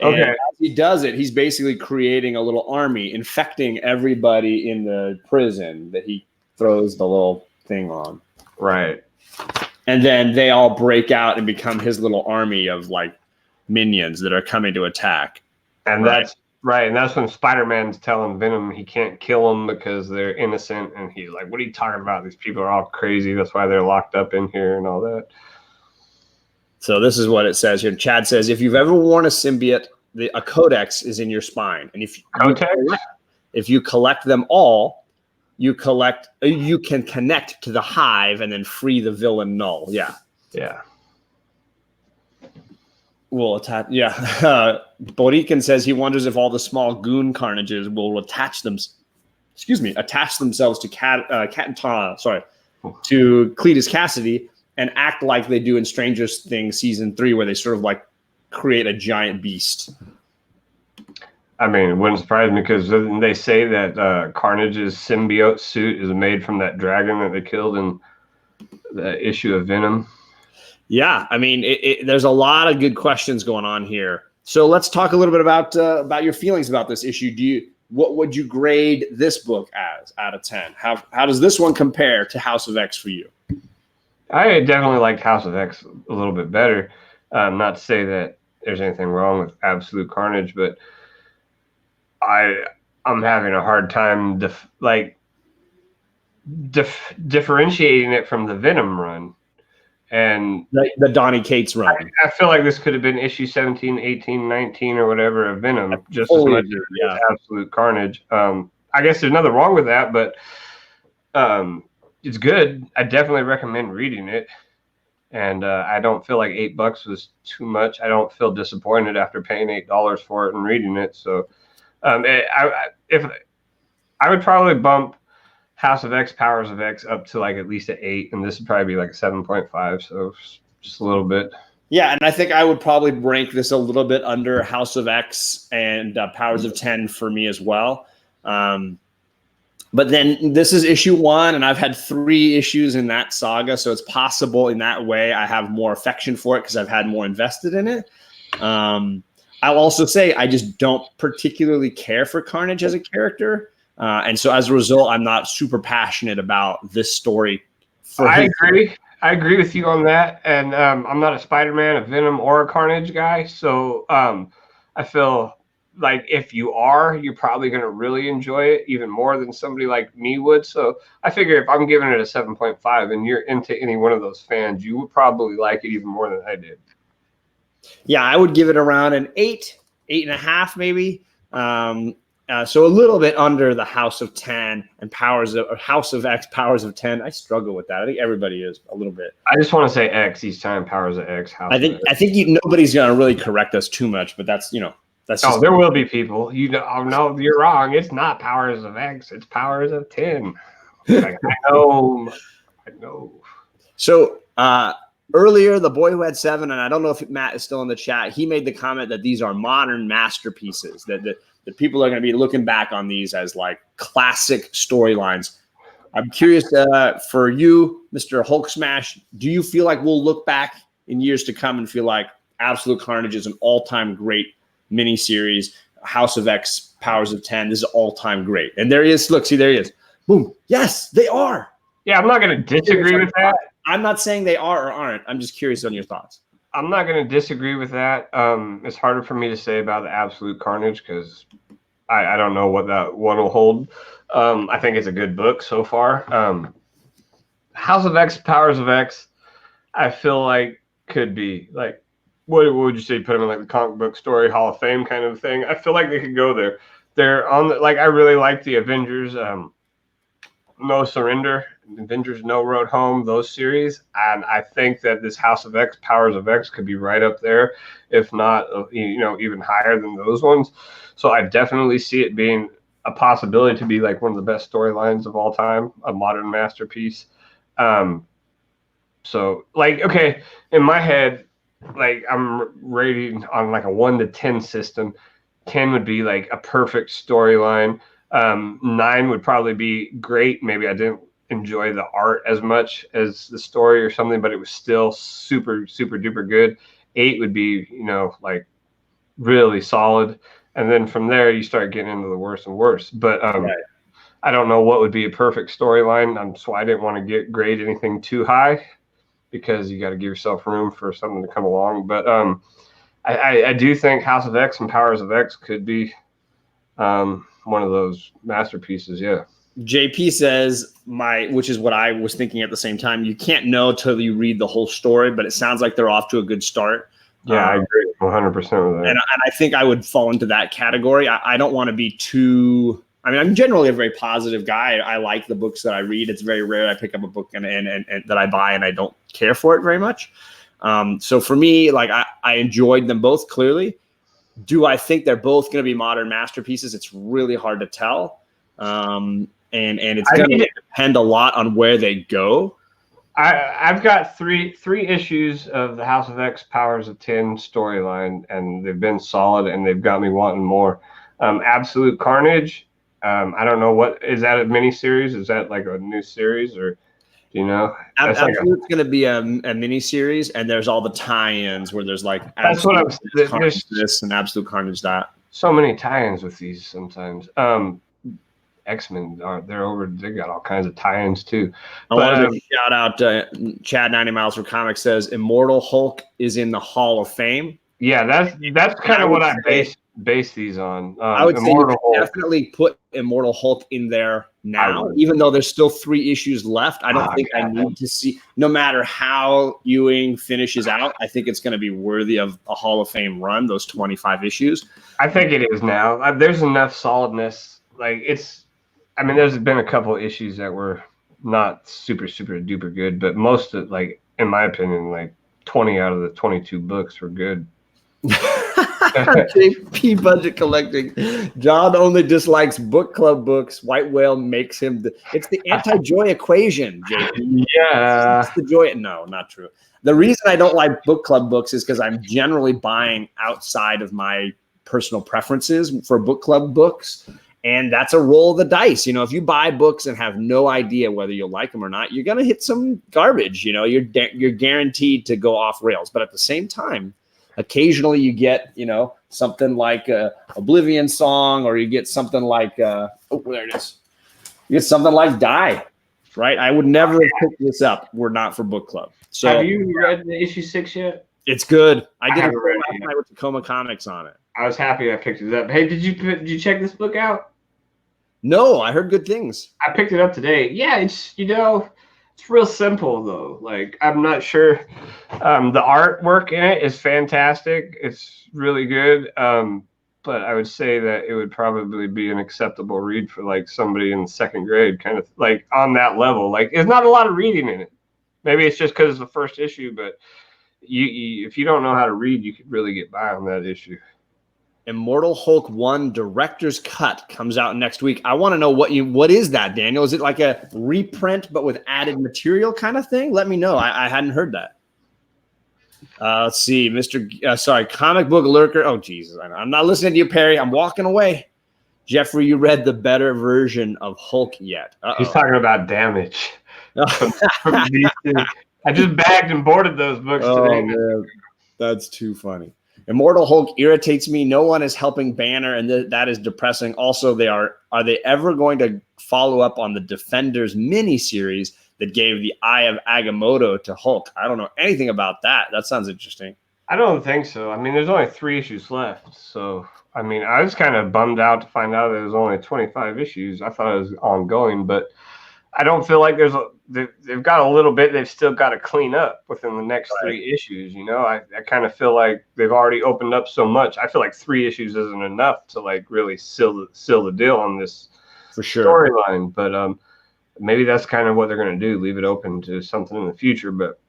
And as he does it, he's basically creating a little army, infecting everybody in the prison that he throws the little thing on. Right. And then they all break out and become his little army of like minions that are coming to attack. And that's right. And that's when Spider-Man's telling Venom he can't kill them because they're innocent. And he's like, what are you talking about? These people are all crazy. That's why they're locked up in here and all that. So this is what it says here. Chad says, if you've ever worn a symbiote, a codex is in your spine. And if you collect them all, you can connect to the hive and then free the villain Null. Yeah. Yeah. Will attach. Yeah. Borikin says he wonders if all the small goon carnages will attach themselves to to Cletus Cassidy and act like they do in Stranger Things season 3, where they sort of like create a giant beast. I mean, it wouldn't surprise me because they say that Carnage's symbiote suit is made from that dragon that they killed in the issue of Venom. Yeah, I mean, there's a lot of good questions going on here. So let's talk a little bit about your feelings about this issue. What would you grade this book as out of 10? How does this one compare to House of X for you? I definitely liked House of X a little bit better. Not to say that there's anything wrong with Absolute Carnage, but I'm having a hard time differentiating it from the Venom run and the Donny Cates run. I feel like this could have been issue 17, 18, 19 or whatever of Venom just as much as Absolute Carnage. I guess there's nothing wrong with that, but it's good. I definitely recommend reading it. And I don't feel like $8 was too much. I don't feel disappointed after paying $8 for it and reading it. So if I would probably bump House of X, Powers of X up to like at least an 8, and this would probably be like a 7.5. So just a little bit. Yeah, and I think I would probably rank this a little bit under House of X and Powers of 10 for me as well. But then this is issue 1, and I've had 3 issues in that saga, so it's possible in that way I have more affection for it because I've had more invested in it. I'll also say I just don't particularly care for Carnage as a character, and so as a result, I'm not super passionate about this story. I agree with you on that, and I'm not a Spider-Man, a Venom, or a Carnage guy, so I feel like if you are, you're probably going to really enjoy it even more than somebody like me would. So I figure if I'm giving it a 7.5 and you're into any one of those fans, you would probably like it even more than I did. Yeah, I would give it around an 8, 8.5 maybe. So a little bit under the House of 10 and House of X, Powers of 10. I struggle with that. I think everybody is a little bit. I just want to say X each time, Powers of X. I think nobody's going to really correct us too much, but that's, that's just, there will be people. No, you're wrong. It's not Powers of X. It's Powers of 10. Like, I know. So earlier, the boy who had 7, and I don't know if Matt is still in the chat, he made the comment that these are modern masterpieces, that people are going to be looking back on these as like classic storylines. I'm curious for you, Mr. Hulk Smash, do you feel like we'll look back in years to come and feel like Absolute Carnage is an all-time great miniseries, House of X, Powers of 10, this is all-time great? And there he is. Look, see, there he is. Boom. Yes, they are. Yeah, I'm not going to disagree with that. I'm not saying they are or aren't. I'm just curious on your thoughts. I'm not going to disagree with that. It's harder for me to say about the Absolute Carnage because I don't know what that one will hold. I think it's a good book so far. House of X, Powers of X, I feel like could be like, what would you say? Put them in like the comic book story Hall of Fame kind of thing. I feel like they could go there. They're on the, like, I really like the Avengers, No Surrender, Avengers No Road Home, those series, and I think that this House of X, Powers of X could be right up there, if not, even higher than those ones. So I definitely see it being a possibility to be like one of the best storylines of all time, a modern masterpiece. So like, okay, in my head, like I'm rating on like a 1 to 10 system. 10 would be like a perfect storyline. 9 would probably be great. Maybe I didn't enjoy the art as much as the story or something, but it was still super, super duper good. 8 would be, like really solid. And then from there, you start getting into the worse and worse. But right. I don't know what would be a perfect storyline. So I didn't want to grade anything too high because you got to give yourself room for something to come along. But I do think House of X and Powers of X could be one of those masterpieces. Yeah. JP says which is what I was thinking at the same time. You can't know till you read the whole story, but it sounds like they're off to a good start. Yeah, I agree 100% with that. And I think I would fall into that category. I don't want to be too. I mean, I'm generally a very positive guy. I like the books that I read. It's very rare I pick up a book and that I buy and I don't care for it very much. So for me, like I enjoyed them both clearly. Do I think they're both going to be modern masterpieces? It's really hard to tell. And it's going to depend a lot on where they go. I've got three issues of the House of X Powers of 10 storyline, and they've been solid, and they've got me wanting more. Absolute Carnage. I don't know, what is that, a mini series? Is that like a new series, or do you know? Absolute's going to be a mini series, and there's all the tie-ins where there's like Absolute Carnage this and Absolute Carnage that. So many tie-ins with these sometimes. X-Men they got all kinds of tie-ins too. I want to shout out Chad 90 Miles for Comics says Immortal Hulk is in the Hall of Fame. Yeah, that's kind of what I base these on. I would say definitely put Immortal Hulk in there now, even though there's still 3 issues left. I don't think I need to see, no matter how Ewing finishes out, I think it's going to be worthy of a Hall of Fame run, those 25 issues. I think it is now. There's enough solidness. Like there's been a couple of issues that were not super, super duper good, but most of, like, in my opinion, like 20 out of the 22 books were good. JP budget collecting. John only dislikes book club books. White Whale makes him it's the anti-joy equation, JP. Yeah. It's the joy. No, not true. The reason I don't like book club books is because I'm generally buying outside of my personal preferences for book club books. And that's a roll of the dice. If you buy books and have no idea whether you'll like them or not, you're going to hit some garbage. You're guaranteed to go off rails. But at the same time, occasionally you get, something like a Oblivion Song, or you get something like, there it is. You get something like Die, right? I would never have picked this up were not for book club. So have you read the issue 6 yet? It's good. I did it last night with the KomiKhan on it. I was happy I picked it up. Hey, did you check this book out? No, I heard good things. I picked it up today. Yeah, it's it's real simple though. Like, I'm not sure. The artwork in it is fantastic. It's really good. But I would say that it would probably be an acceptable read for like somebody in 2nd grade, kind of like on that level. Like, there's not a lot of reading in it. Maybe it's just because it's the first issue, but if you don't know how to read, you could really get by on that issue. Immortal Hulk 1 Director's Cut comes out next week. I want to know what is that, Daniel? Is it like a reprint but with added material kind of thing? Let me know. I hadn't heard that. Let's see, Comic Book Lurker. Oh, Jesus. I'm not listening to you, Perry. I'm walking away. Jeffrey, you read the better version of Hulk yet? He's talking about Damage. I just bagged and boarded those books today. Man. That's too funny. Immortal Hulk irritates me. No one is helping Banner, and that is depressing. Also, are they ever going to follow up on the Defenders miniseries that gave the Eye of Agamotto to Hulk. I don't know anything about that. That sounds interesting. I don't think so. I mean, there's only 3 issues left. So, I mean, I was kind of bummed out to find out there was only 25 issues. I thought it was ongoing, but I don't feel like they've got a little bit they've still got to clean up within the next 3 issues. You know, I kind of feel like they've already opened up so much. I feel like 3 issues isn't enough to like really seal the deal on this for sure storyline. But maybe that's kind of what they're going to do, leave it open to something in the future. But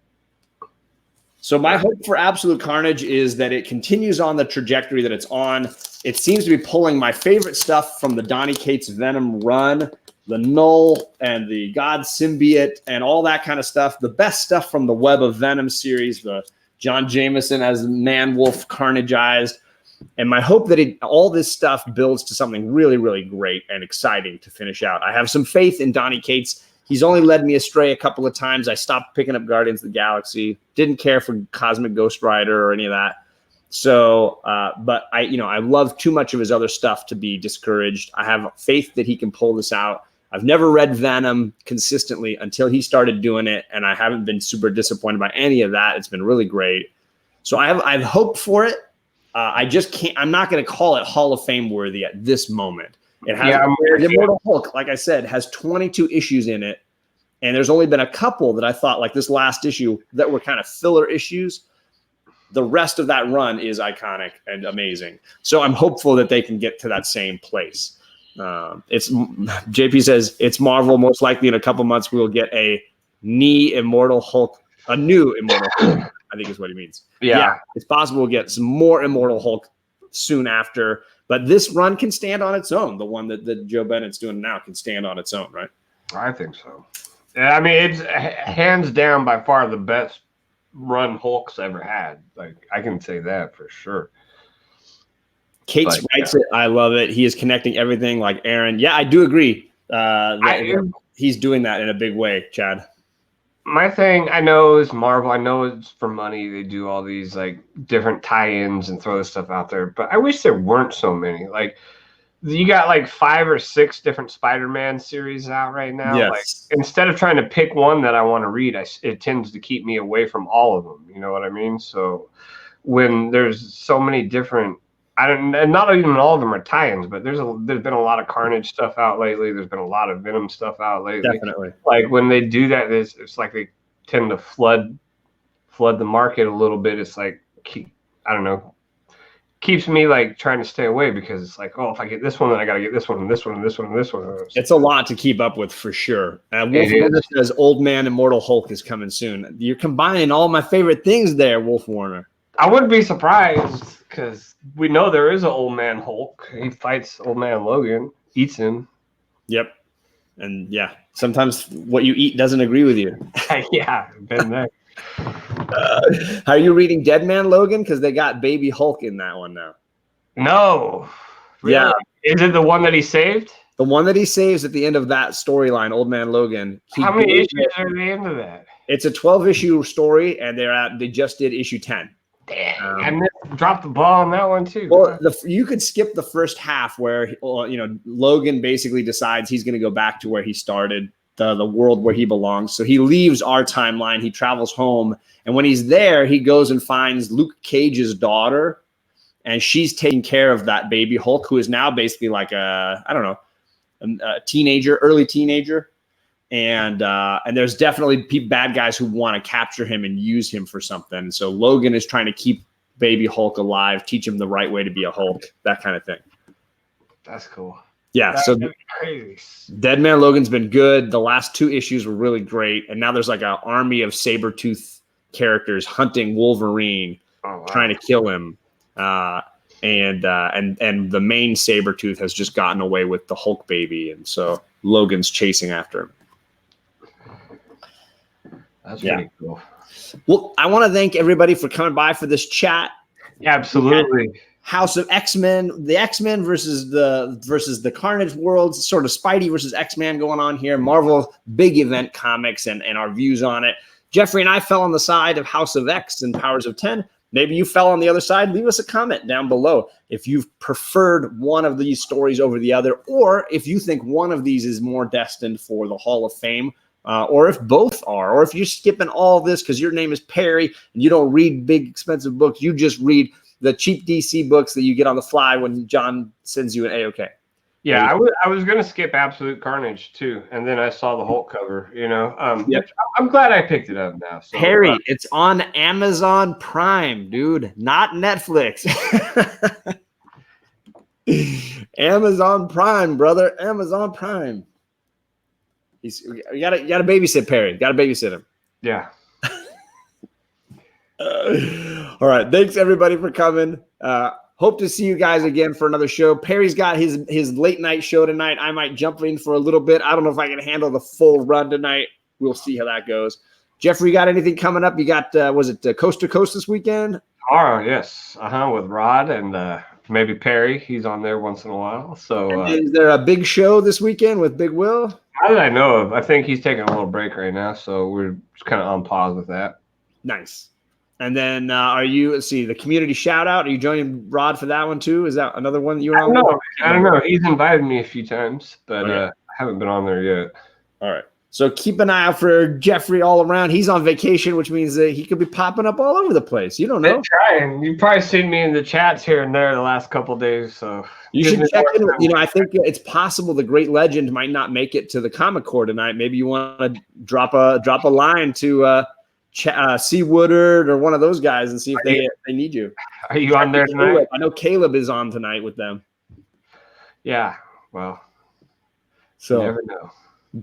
so my hope for Absolute Carnage is that it continues on the trajectory that it's on. It seems to be pulling my favorite stuff from the Donny Cates Venom run, the Null and the God Symbiote and all that kind of stuff. The best stuff from the Web of Venom series, the John Jameson as Man-Wolf Carnageized. And my hope that all this stuff builds to something really, really great and exciting to finish out. I have some faith in Donny Cates. He's only led me astray a couple of times. I stopped picking up Guardians of the Galaxy. Didn't care for Cosmic Ghost Rider or any of that. So, but I love too much of his other stuff to be discouraged. I have faith that he can pull this out. I've never read Venom consistently until he started doing it, and I haven't been super disappointed by any of that. It's been really great. So I've hoped for it. I just can't. I'm not going to call it Hall of Fame worthy at this moment. It has Immortal Hulk, like I said, has 22 issues in it, and there's only been a couple that I thought, like this last issue, that were kind of filler issues. The rest of that run is iconic and amazing. So I'm hopeful that they can get to that same place. It's JP says it's Marvel. Most likely in a couple months we'll get a new Immortal Hulk. I think is what he means. Yeah, it's possible we'll get some more Immortal Hulk soon after. But this run can stand on its own. The one that Joe Bennett's doing now can stand on its own, right? I think so. Yeah, I mean, it's hands down by far the best run Hulk's ever had. Like, I can say that for sure. Cates writes it. I love it. He is connecting everything like Aaron. Yeah, I do agree. He's doing that in a big way, Chad. My thing, I know, is Marvel. I know it's for money. They do all these like different tie-ins and throw this stuff out there. But I wish there weren't so many. Like, you got like 5 or 6 different Spider-Man series out right now. Yes. Like, instead of trying to pick one that I want to read, it tends to keep me away from all of them. You know what I mean? So when there's so many different, and not even all of them are tie-ins, but there's been a lot of Carnage stuff out lately. There's been a lot of Venom stuff out lately. Definitely. Like when they do that, it's like they tend to flood the market a little bit. It's like, I don't know, keeps me like trying to stay away because it's like, oh, if I get this one, then I got to get this one and this one and this one and this one. It's a lot to keep up with for sure. Wolf says Old Man Immortal Hulk is coming soon. You're combining all my favorite things there, Wolf Warner. I wouldn't be surprised because we know there is an Old Man Hulk. He fights Old Man Logan, eats him. Yep. And yeah, sometimes what you eat doesn't agree with you. Yeah, been there. Are you reading Dead Man Logan? Because they got Baby Hulk in that one now. No. Really? Yeah. Is it the one that he saved? The one that he saves at the end of that storyline, Old Man Logan. How many issues are they into that? It's a 12-issue story, and they just did issue 10. Damn, and then dropped the ball on that one too. Well, you could skip the first half where Logan basically decides he's going to go back to where he started, the world where he belongs. So he leaves our timeline. He travels home, and when he's there, he goes and finds Luke Cage's daughter, and she's taking care of that baby Hulk, who is now basically like a teenager, early teenager. And there's definitely bad guys who want to capture him and use him for something. So Logan is trying to keep Baby Hulk alive, teach him the right way to be a Hulk, that kind of thing. That's cool. Yeah, that's crazy. Dead Man Logan's been good. The last 2 issues were really great, and now there's like an army of Sabretooth characters hunting Wolverine, trying to kill him. And the main Sabretooth has just gotten away with the Hulk baby, and so Logan's chasing after him. That's pretty cool. Well, I want to thank everybody for coming by for this chat. Absolutely. House of X-Men, the X-Men versus the Carnage worlds, sort of Spidey versus X-Men going on here. Marvel big event comics and our views on it. Jeffrey and I fell on the side of House of X and Powers of 10. Maybe you fell on the other side. Leave us a comment down below if you've preferred one of these stories over the other, or if you think one of these is more destined for the Hall of Fame or if both are, or if you're skipping all this because your name is Perry and you don't read big, expensive books, you just read the cheap DC books that you get on the fly when John sends you an A-OK. Yeah, I was going to skip Absolute Carnage too, and then I saw the Hulk cover, Yep. I'm glad I picked it up now. So, Harry, it's on Amazon Prime, dude, not Netflix. Amazon Prime, brother. Amazon Prime. You gotta babysit Perry. Gotta babysit him. Yeah. All right. Thanks everybody for coming. Hope to see you guys again for another show. Perry's got his late night show tonight. I might jump in for a little bit. I don't know if I can handle the full run tonight. We'll see how that goes. Jeffrey, got anything coming up? You got was it Coast to Coast this weekend? Oh yes, with Rod and maybe Perry. He's on there once in a while. So is there a big show this weekend with Big Will? How did I know of? I think he's taking a little break right now, so we're just kind of on pause with that. Nice. And then let's see, the community shout out. Are you joining Rod for that one too? Is that another one that you're on? I don't know. He's invited me a few times, but I haven't been on there yet. All right. So keep an eye out for Jeffrey all around. He's on vacation, which means that he could be popping up all over the place. You don't know. Been trying. You've probably seen me in the chats here and there the last couple of days. So you should check in. I think it's possible the Great Legend might not make it to the Comic Core tonight. Maybe you want to drop a line to C. Woodard or one of those guys and see if they need you. Are you on there tonight? I know Caleb is on tonight with them. Yeah. Well, so you never know.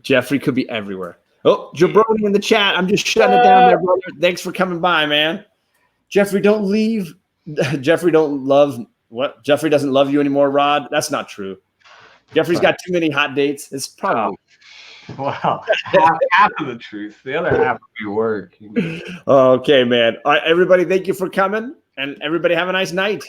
Jeffrey could be everywhere. Oh, Jabroni in the chat. I'm just shutting it down there, brother. Thanks for coming by, man. Jeffrey, don't leave. Jeffrey doesn't love you anymore, Rod. That's not true. Jeffrey's got too many hot dates. It's probably. Well, half of the truth. The other half would be work. Okay, man. All right, everybody, thank you for coming, and everybody have a nice night.